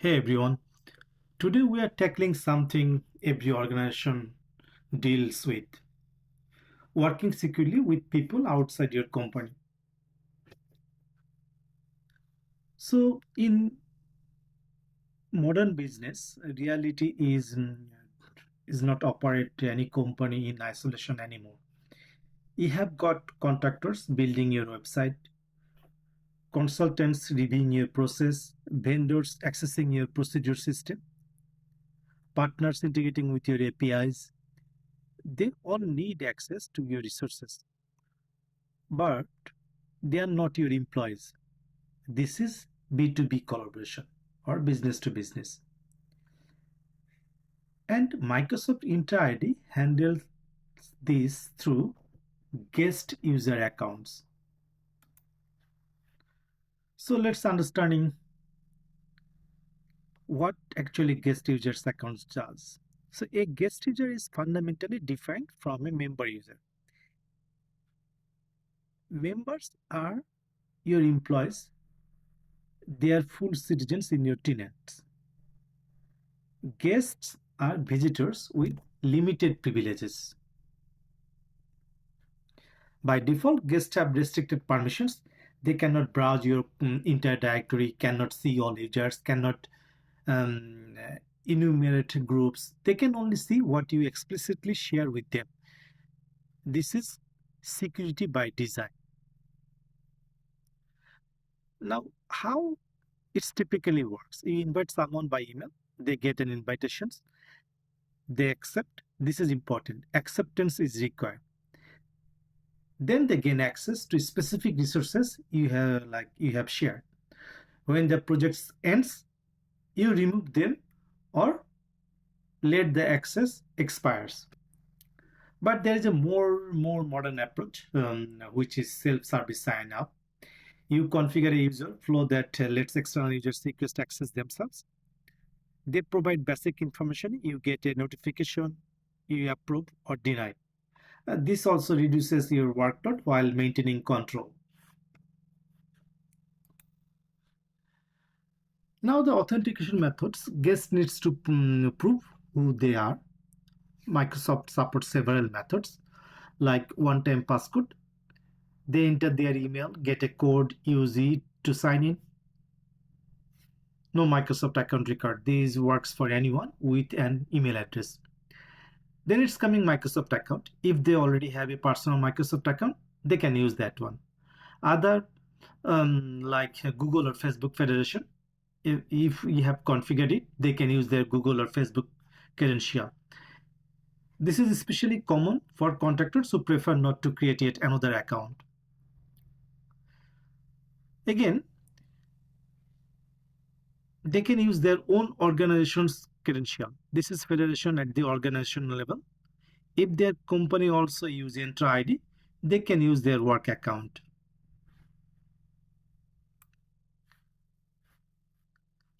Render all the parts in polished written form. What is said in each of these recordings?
Hey everyone, today we are tackling something every organization deals with working securely with people outside your company. So, in modern business, reality is not operate any company in isolation anymore. You have got contractors building your website, consultants reviewing your process, vendors accessing your procedure system, partners integrating with your APIs. They all need access to your resources, but they are not your employees. This is B2B collaboration or business to business. And Microsoft Entra ID handles this through guest user accounts. So let's understanding what actually guest users accounts does. So a guest user is fundamentally different from a member user. Members are your employees, they are full citizens in your tenants. Guests are visitors with limited privileges. By default, guests have restricted permissions. They cannot browse your entire directory, cannot see all users, cannot um, enumerate groups. They can only see what you explicitly share with them. This is security by design. Now, how it typically works? You invite someone by email, they get an invitation, they accept. This is important. Acceptance is required. Then they gain access to specific resources you have shared. When the project ends, you remove them or let the access expires. But there is a more modern approach, which is self-service sign up. You configure a user flow that lets external users request access themselves. They provide basic information. You get a notification, you approve or deny. This also reduces your workload while maintaining control. Now the authentication methods, guest needs to prove who they are. Microsoft supports several methods like one-time passcode. They enter their email, get a code, use it to sign in. No Microsoft account record. This works for anyone with an email address. Then it's coming Microsoft account. If they already have a personal Microsoft account, they can use that one. Other like Google or Facebook Federation, if you have configured it, they can use their Google or Facebook credential. This is especially common for contractors who prefer not to create yet another account. Again, they can use their own organization's credential. This is federation at the organizational level. If their company also use Entra ID, they can use their work account.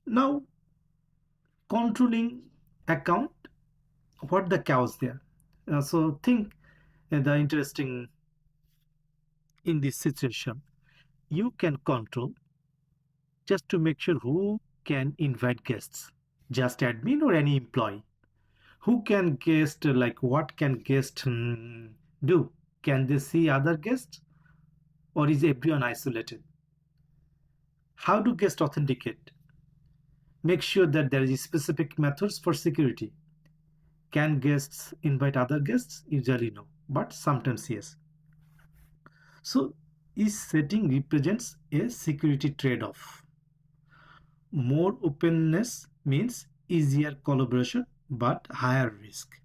Now, controlling account, what the chaos there? So think the interesting in this situation. You can control just to make sure who can invite guests, just admin or any employee. Who can guest, like what can guest do? Can they see other guests or is everyone isolated? How do guests authenticate? Make sure that there is specific methods for security. Can guests invite other guests? Usually no, but sometimes yes. So each setting represents a security trade-off. More openness means easier collaboration but higher risk.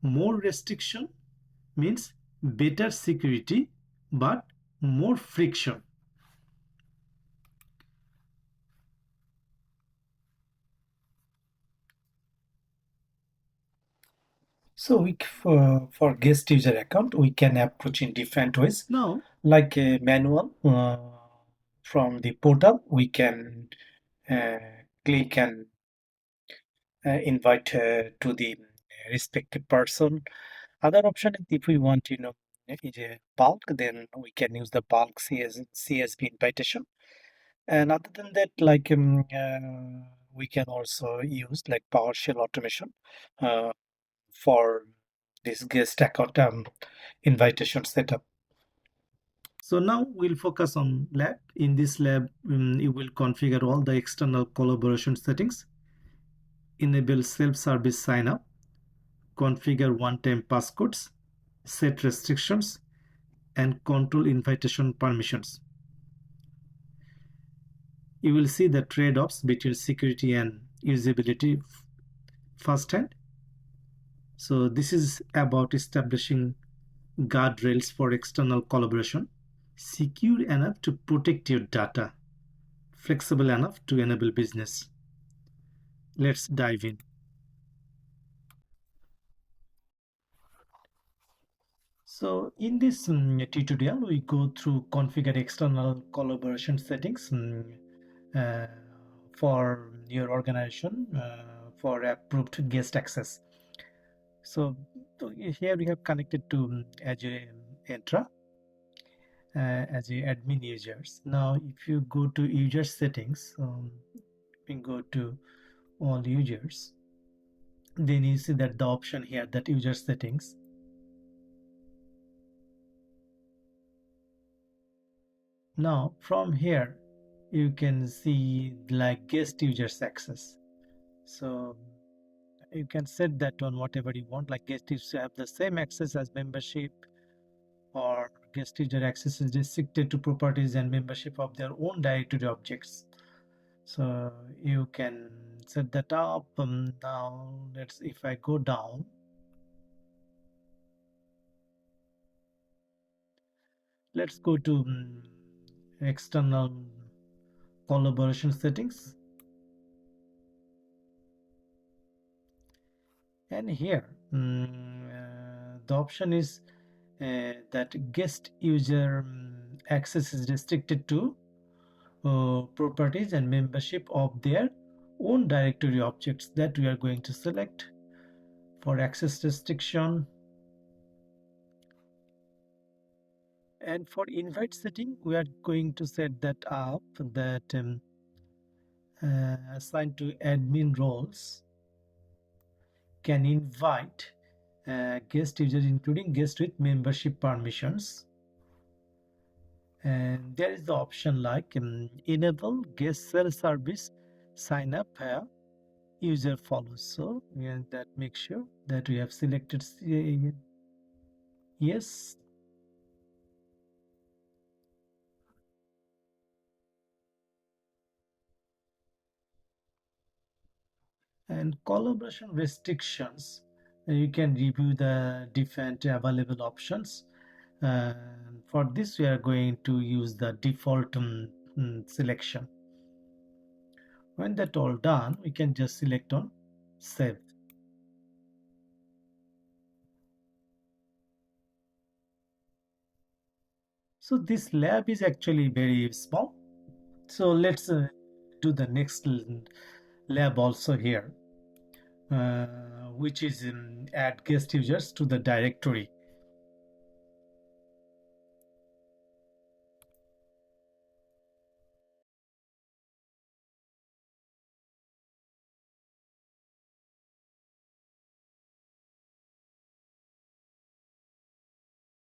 More restriction means better security but more friction. So for guest user account, we can approach in different ways. Now, like a manual from the portal, we can uh, click and invite to the respective person. Other option is if we want, is a bulk, then we can use the bulk CSV invitation. And other than that, like we can also use like PowerShell automation for this guest account invitation setup. So now we'll focus on lab. In this lab, you will configure all the external collaboration settings, enable self-service sign-up, configure one-time passcodes, set restrictions, and control invitation permissions. You will see the trade-offs between security and usability firsthand. So this is about establishing guardrails for external collaboration, secure enough to protect your data, flexible enough to enable business. Let's dive in. So in this tutorial, we go through configure external collaboration settings uh, for your organization for approved guest access. So here we have connected to Azure Entra as a admin users. Now, if you go to user settings, we go to all users. Then you see that the option here that user settings. Now from here you can see like guest users access. So you can set that on whatever you want, like guest users have the same access as membership, or guest user access is restricted to properties and membership of their own directory objects. So you can set that up. Now if I go down, let's go to external collaboration settings, and here the option is that guest user access is restricted to properties and membership of their own directory objects, that we are going to select for access restriction. And for invite setting, we are going to set that up, that assigned to admin roles can invite guest users, including guests with membership permissions. And there is the option like enable guest self-service sign up user follows. So that make sure that we have selected yes. And collaboration restrictions, you can review the different available options. For this we are going to use the default selection. When that all done, we can just select on save. So this lab is actually very small. So let's do the next lab also here, which is add guest users to the directory.